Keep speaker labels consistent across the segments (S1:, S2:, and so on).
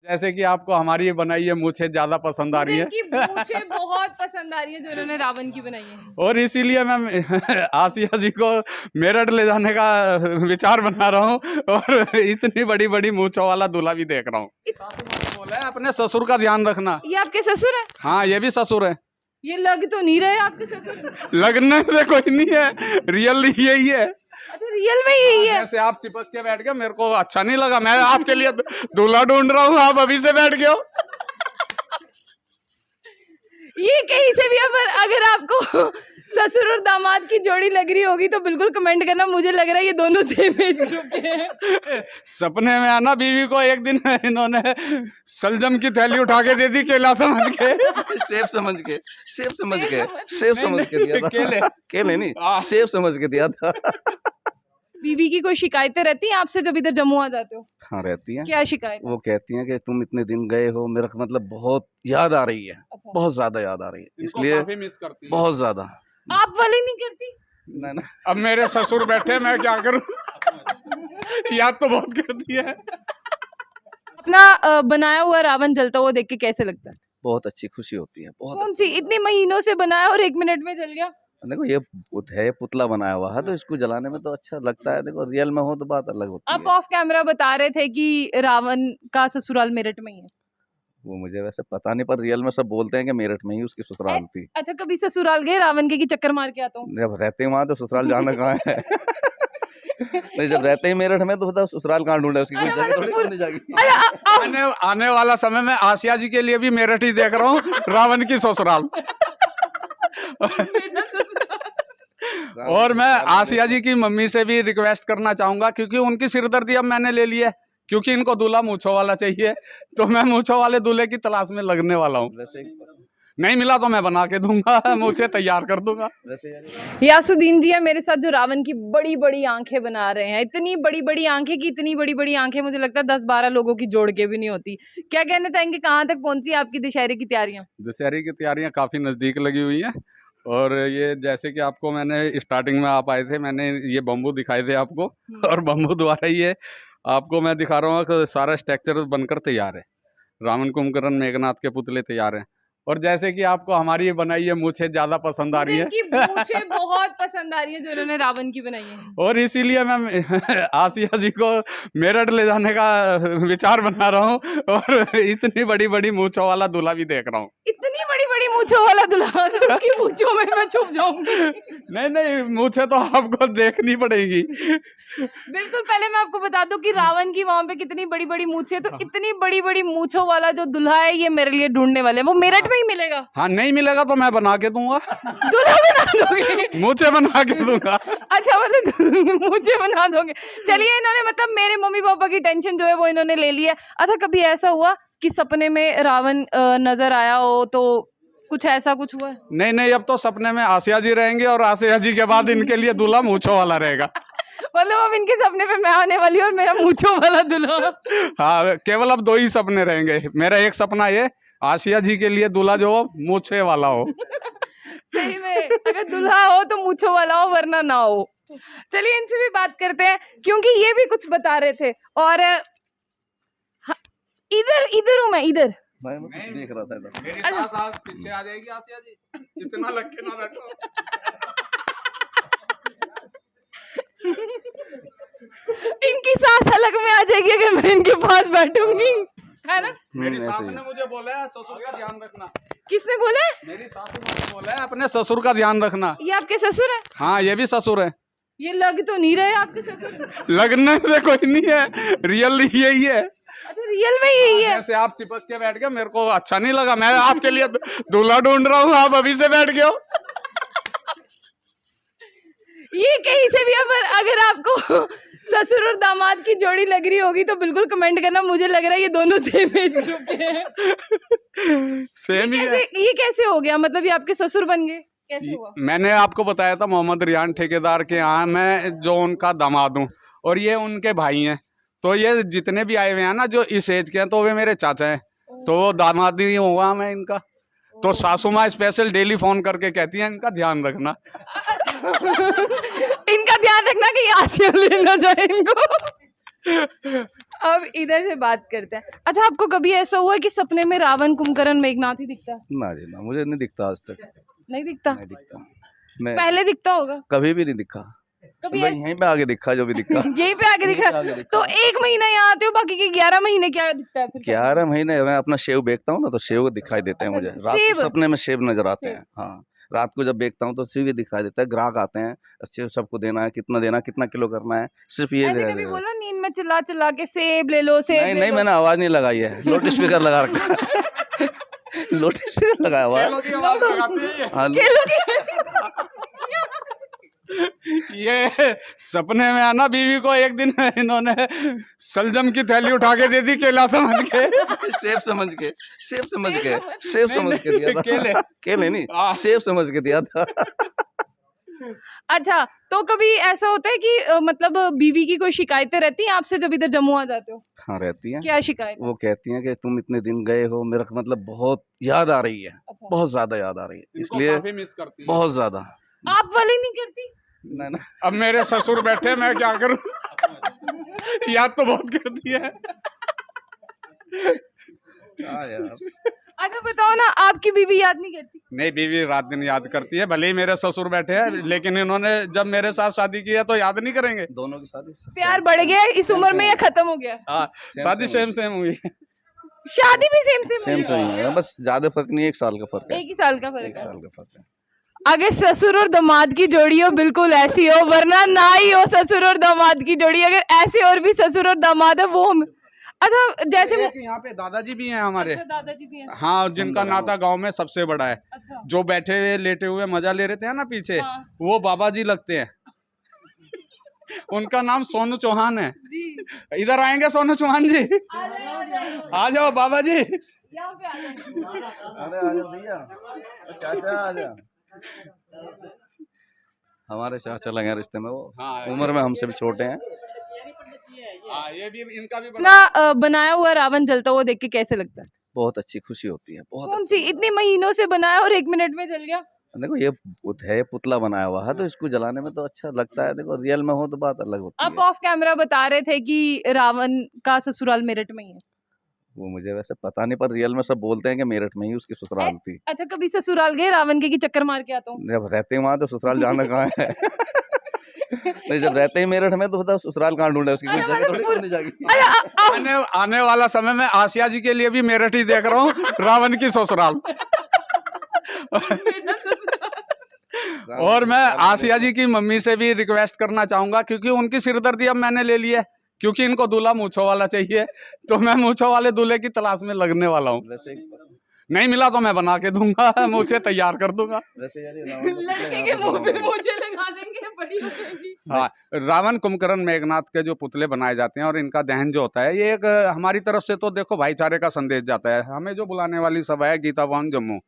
S1: जैसे कि आपको हमारी ये बनाई है मूछें ज्यादा पसंद आ रही है।
S2: इनकी मूछें बहुत पसंद आ रही है जो इन्होंने रावण की बनाई है।
S1: और इसीलिए मैं आसिया जी को मेरठ ले जाने का विचार बना रहा हूँ और इतनी बड़ी बड़ी मूछों वाला दूल्हा भी देख रहा हूँ। बोला है अपने ससुर का ध्यान रखना।
S2: ये आपके ससुर है?
S1: हाँ, ये भी ससुर है।
S2: ये लग तो नहीं रहे आपके ससुर।
S1: लगने से कोई नहीं है, रियल यही है।
S2: अच्छा, रियल में यही है।
S1: जैसे आप चिपक के बैठ गए, मेरे को अच्छा नहीं लगा, मैं आपके लिए दूल्हा ढूंढ रहा हूँ, आप अभी से बैठ गए हो।
S2: ये कहीं से भी अगर आपको ससुर और दामाद की जोड़ी लग रही होगी तो बिल्कुल कमेंट करना। मुझे लग रहा है ये दोनों सेम एज ग्रुप के हैं।
S1: सपने में आना बीवी को एक दिन इन्होंने सलजम की थैली उठा के दे दी, केला समझ के,
S3: सेब समझ के, सेब समझ के, सेब समझ के दिया था। केले नहीं, सेब समझ के दिया था।
S2: बीवी की कोई शिकायतें रहती हैं आपसे जब इधर जम्मू आ जाते हो?
S3: हाँ, रहती हैं।
S2: क्या शिकायत?
S3: वो कहती हैं कि तुम इतने दिन गए हो, मेरा मतलब बहुत याद आ रही है।
S2: अच्छा।
S3: बहुत ज्यादा याद आ रही है, इसलिए
S1: काफी मिस करती है।
S3: बहुत ज्यादा।
S2: आप वाली नहीं करती?
S3: नहीं।
S1: अब मेरे ससुर बैठे, मैं क्या करूं। याद तो बहुत करती है।
S2: अपना बनाया हुआ रावण जलता हुआ देख के कैसे लगता है?
S3: बहुत अच्छी खुशी होती है। बहुत
S2: कौन सी? इतने महीनों से बनाया और 1 मिनट में जल गया।
S3: देखो, ये पुतला बनाया हुआ है तो इसको जलाने में तो अच्छा लगता है। देखो, रियल में हो तो बात अलग होती
S2: आप
S3: है।
S2: ऑफ कैमरा बता रहे थे कि रावण का ससुराल मेरठ में ही है।
S3: वो मुझे वैसे पता नहीं, पर रियल में सब बोलते हैं कि मेरठ में ही उसकी ससुराल थी।
S2: अच्छा, कभी ससुराल गए रावण के कि चक्कर मार के आता हूँ?
S3: जब रहते हैं वहाँ तो ससुराल जाना कहाँ है। नहीं, जब रहते ही मेरठ में तो बताओ ससुराल कहाँ ढूंढे उसकी, कोई जगह थोड़ी ढूंढनी जाएगी।
S1: आने वाला समय में आसिया जी के लिए भी मेरठ ही देख रहा हूँ, रावण की ससुराल। और मैं आसिया जी की मम्मी से भी रिक्वेस्ट करना चाहूंगा, क्योंकि उनकी सिरदर्दी अब मैंने ले ली है, क्योंकि इनको दूल्हा मूंछों वाला चाहिए, तो मैं मूंछों वाले दूल्हे की तलाश में लगने वाला हूँ। नहीं मिला तो मैं बना के दूंगा, मूंछें तैयार कर दूंगा।
S2: यासुद्दीन जी है मेरे साथ जो रावण की बड़ी बड़ी आंखें बना रहे हैं। इतनी बड़ी बड़ी आंखें की इतनी बड़ी बड़ी आंखें मुझे लगता है 10-12 लोगों की जोड़ के भी नहीं होती। क्या कहना चाहेंगे, कहाँ तक पहुंची आपकी दशहरे की तैयारियां?
S1: दशहरे की तैयारियां काफी नजदीक लगी हुई हैं। और ये जैसे कि आपको मैंने स्टार्टिंग में आप आए थे, मैंने ये बम्बू दिखाए थे आपको, और बम्बू द्वारा ये आपको मैं दिखा रहा हूँ कि सारा स्ट्रक्चर बनकर तैयार है। रावण कुंभकर्ण मेघनाथ के पुतले तैयार हैं। और जैसे कि आपको हमारी ये बनाई है मूछें ज्यादा पसंद आ रही है।
S2: इनकी मूछें बहुत पसंद आ रही है जो इन्होंने रावण की बनाई है।
S1: और इसीलिए मैं आसिया जी को मेरठ ले जाने का विचार बना रहा हूँ और इतनी बड़ी बड़ी मूछों वाला दूल्हा भी देख रहा हूँ।
S2: इतनी बड़ी बड़ी मूछों वाला दुल्हा, उसकी मूछों में मैं छुप जाऊंगी।
S1: नहीं, मूछें तो आपको देखनी पड़ेगी।
S2: बिल्कुल। पहले मैं आपको बता दूं कि रावण की वहां पे कितनी बड़ी बड़ी मूछें, तो इतनी बड़ी बड़ी मूछों वाला जो दूल्हा है ये मेरे लिए ढूंढने वाले हैं। वो मेरठ में ही मिलेगा?
S1: हाँ, नहीं मिलेगा तो मैं बना के दूंगा।
S2: दूल्हा बना दोगे?
S1: मूछें बना के दूंगा।
S2: अच्छा, मतलब मुझे बना दोगे। चलिए, इन्होंने मतलब मेरे मम्मी पापा की टेंशन जो है वो इन्होंने ले ली है। अच्छा, कभी ऐसा हुआ कि सपने में रावण नजर आया हो, तो कुछ ऐसा कुछ हुआ?
S1: नहीं, अब तो सपने में आसिया जी रहेंगे और आसिया जी के बाद इनके लिए दूल्हा मूछों वाला रहेगा।
S2: मतलब अब इनके सपने पे मैं आने वाली हूँ और मेरा मूछों वाला दूल्हा।
S1: हाँ, केवल अब 2 ही सपने रहेंगे। मेरा एक सपना ये, आसिया जी के लिए दूल्हा जो हो मूछे वाला हो।
S2: सही में, अगर दूल्हा हो तो मूछों वाला हो, वरना ना हो। चलिए, इनसे भी बात करते हैं, क्योंकि ये भी कुछ बता रहे थे। और इधर हूँ मैं, इधर
S3: मैं कुछ देख रहा था इधर।
S1: मेरी सास पीछे आ जाएगी आसिया जी, इतना लग के ना बैठो।
S2: इनकी सास अलग में आ जाएगी अगर मैं इनके पास बैठूंगी, है ना?
S1: मेरी सास ने मुझे बोला है ससुर का ध्यान रखना।
S2: किसने बोला है?
S1: मेरी सास ने मुझे बोला है अपने ससुर का ध्यान रखना।
S2: ये आपके ससुर है?
S1: हाँ, ये भी ससुर है।
S2: ये लग तो नहीं रहे आपके ससुर।
S1: लगने से कोई नहीं है, रियल यही है।
S2: अच्छा, रियल में यही है।
S1: जैसे आप चिपक के बैठ गए, मेरे को अच्छा नहीं लगा, मैं आपके लिए दूल्हा ढूंढ रहा हूँ, आप अभी से बैठ गए हो।
S2: ये कहीं से भी अगर आपको ससुर और दामाद की जोड़ी लग रही होगी तो बिल्कुल कमेंट करना। मुझे लग रहा है ये दोनों सेम एज ग्रुप के हैं।
S1: सेम ही है।
S2: ये कैसे हो गया? मतलब ये आपके ससुर बन गए, कैसे हुआ?
S1: मैंने आपको बताया था मोहम्मद रियान ठेकेदार के यहाँ मैं जो उनका दामाद हूँ, और ये उनके भाई हैं। तो ये जितने भी आए हुए हैं ना जो इस एज के हैं, तो वे मेरे चाचा हैं, तो वो दामाद ही होगा मैं इनका। तो सासू माँ स्पेशल डेली फोन करके कहती है इनका ध्यान रखना।
S2: इनका ध्यान रखना कि आसिया ले ना जाए इनको। अब इधर से बात करते हैं। अच्छा, आपको कभी ऐसा हुआ है कि सपने में रावण, कुंभकर्ण, मेघनाथ ही दिखता है?
S3: ना जी ना, मुझे नहीं दिखता आज तक।
S2: नहीं दिखता?
S3: नहीं दिखता। मैं
S2: पहले दिखता होगा
S3: कभी भी नहीं दिखा।
S2: कभी
S3: मैं यहीं पे आगे दिखा जो भी दिखा।
S2: यहीं पे आके दिखा।
S3: आगे दिखा।
S2: तो 1 महीना यहाँ आते हो, बाकी के 11 महीने क्या दिखता है फिर?
S3: 11 महीने मैं अपना शेव बेचता हूँ ना, तो शेव दिखाई देते हैं मुझे। रात
S2: सेब?
S3: को सपने में शेव नजर आते
S2: सेब।
S3: हैं। हाँ, रात को जब बेचता हूँ तो सिर्फ ये दिखाई देता है। ग्राहक आते हैं, अच्छे सबको देना है, कितना देना, कितना किलो करना है, सिर्फ ये
S2: ऐसे
S3: दिखाई
S2: कभी
S3: देता है।
S2: बोला नींद में चिल्ला चिल्ला के सेब ले लो, सेब
S3: नहीं
S2: ले
S3: नहीं,
S2: लो?
S3: मैंने आवाज नहीं लगाई है, लाउड स्पीकर लगा रखा है। लाउड स्पीकर लगाया हुआ है। हाँ,
S2: केलों की-
S1: ये सपने में आना, बीवी को एक दिन इन्होंने सलजम की थैली उठा के दे दी केला समझ के।
S3: सेब समझ के, सेब समझ के, सेब समझ के दिया था।
S1: केले।
S3: केले नहीं,
S1: हाँ।
S3: सेब समझ के दिया था।
S2: अच्छा, तो कभी ऐसा होता है कि मतलब बीवी की कोई शिकायतें रहती हैं आपसे जब इधर जम्मू आ जाते हो?
S3: हाँ, रहती हैं।
S2: क्या शिकायत?
S3: वो कहती हैं कि तुम इतने दिन गए हो, मेरा मतलब बहुत याद आ रही है,
S2: अच्छा।
S3: बहुत ज्यादा याद आ रही है,
S1: इनको
S3: इसलिए
S1: काफी मिस करती है।
S3: बहुत ज्यादा।
S2: आप वाली नहीं करती?
S3: ना ना,
S1: अब मेरे ससुर बैठे, मैं क्या करूं? याद तो बहुत करती है।
S3: हाँ यार।
S2: अच्छा बताओ ना, आपकी बीवी याद नहीं करती?
S1: नहीं, बीवी रात दिन याद करती है, भले ही मेरे ससुर बैठे हैं, लेकिन इन्होंने जब मेरे साथ शादी की है तो याद नहीं करेंगे।
S3: दोनों की शादी
S2: प्यार बढ़ गया है इस उम्र में या खत्म हो गया?
S1: हाँ, शादी सेम सेम हुई है।
S2: शादी भी सेम सेम
S3: सेम सही है, बस ज्यादा फर्क नहीं है, 1 साल का फर्क है।
S2: 1 ही साल का फर्क
S3: 1
S2: है।
S3: साल का फर्क है।
S2: अगर ससुर और दामाद की जोड़ी हो बिल्कुल ऐसी हो, वरना ना ही हो ससुर और दामाद की जोड़ी। अगर ऐसे और भी ससुर और दामाद है वो अच्छा, जैसे
S1: एक यहाँ पे दादाजी भी हैं हमारे।
S2: अच्छा, दादाजी भी हैं।
S1: हाँ, जिनका नाता गांव में सबसे बड़ा है।
S2: अच्छा।
S1: जो बैठे हुए लेटे हुए मजा ले रहे थे ना पीछे,
S2: हाँ।
S1: वो बाबा जी लगते हैं। उनका नाम सोनू चौहान है।
S2: जी।
S1: इधर आएंगे सोनू चौहान जी? आ जाओ बाबा जी।
S2: यहाँ पे आ जाइए।
S3: अरे आ जाओ भैया, चाचा आ जा। हमारे चाचा लगे हैं रिश्ते में, वो
S1: हाँ,
S3: उम्र में हमसे भी छोटे हैं।
S1: हाँ, ये भी इनका भी
S2: अपना बनाया हुआ रावण जलता हुआ देख के कैसे लगता है?
S3: बहुत अच्छी खुशी होती है, बहुत।
S2: कौन सी? इतने महीनों से बनाया और 1 मिनट में जल गया?
S3: देखो ये है, पुतला बनाया हुआ है, तो इसको जलाने में तो अच्छा लगता है। देखो रियल में हो तो बात अलग होती
S2: आप
S3: है।
S2: ऑफ कैमरा बता रहे थे कि रावण का ससुराल मेरठ में ही है।
S3: वो मुझे वैसे पता नहीं, पर रियल में सब बोलते हैं कि मेरठ में ही उसकी ससुराल थी।
S2: अच्छा, कभी ससुराल गए रावण के कि चक्कर मार के आता हूँ?
S3: जब रहते हैं वहाँ तो ससुराल जाना कहाँ है। नहीं, जब रहते ही मेरठ में तो बताओ ससुराल कहाँ ढूंढे, उसकी कोई जगह थोड़ी ढूंढनी जाएगी।
S1: आने वाला समय में आसिया जी के लिए भी मेरठ ही देख रहा हूँ, रावण की ससुराल। और मैं आसिया जी की मम्मी से भी रिक्वेस्ट करना चाहूंगा, क्योंकि उनकी सिरदर्दी अब मैंने ले ली है, क्योंकि इनको दूल्हा मूंछों वाला चाहिए, तो मैं मूंछों वाले दूल्हे की तलाश में लगने वाला हूँ। नहीं मिला तो मैं बना के दूंगा, मूंछें तैयार कर दूंगा।
S2: लड़के के मुंह पे मूंछें लगा देंगे, बड़ी हो जाएगी।
S1: हाँ, रावण, कुंभकर्ण, मेघनाथ के जो पुतले बनाए जाते हैं और इनका दहन जो होता है, ये एक हमारी तरफ से तो देखो भाईचारे का संदेश जाता है। हमें जो बुलाने वाली सभा है गीता भवन जम्मू,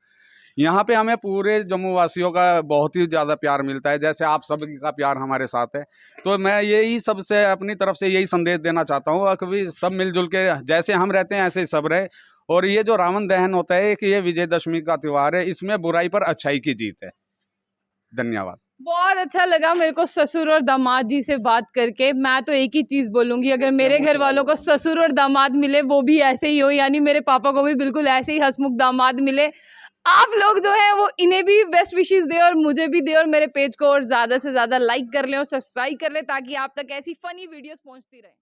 S1: यहाँ पे हमें पूरे जम्मू वासियों का बहुत ही ज़्यादा प्यार मिलता है, जैसे आप सबकी का प्यार हमारे साथ है। तो मैं यही सबसे अपनी तरफ से यही संदेश देना चाहता हूँ कि सब मिलजुल के जैसे हम रहते हैं ऐसे ही सब रहे। और ये जो रावण दहन होता है कि ये विजयदशमी का त्यौहार है, इसमें बुराई पर अच्छाई की जीत है। धन्यवाद।
S2: बहुत अच्छा लगा मेरे को ससुर और दामाद जी से बात करके। मैं तो एक ही चीज बोलूंगी, अगर मेरे घर वालों को ससुर और दामाद मिले वो भी ऐसे ही हो, यानी मेरे पापा को भी बिल्कुल ऐसे ही हंसमुख दामाद मिले। आप लोग जो है वो इन्हें भी बेस्ट विशेस दे और मुझे भी दे, और मेरे पेज को और ज्यादा से ज्यादा लाइक कर लें और सब्सक्राइब कर लें, ताकि आप तक ऐसी फनी वीडियोस पहुंचती रहे।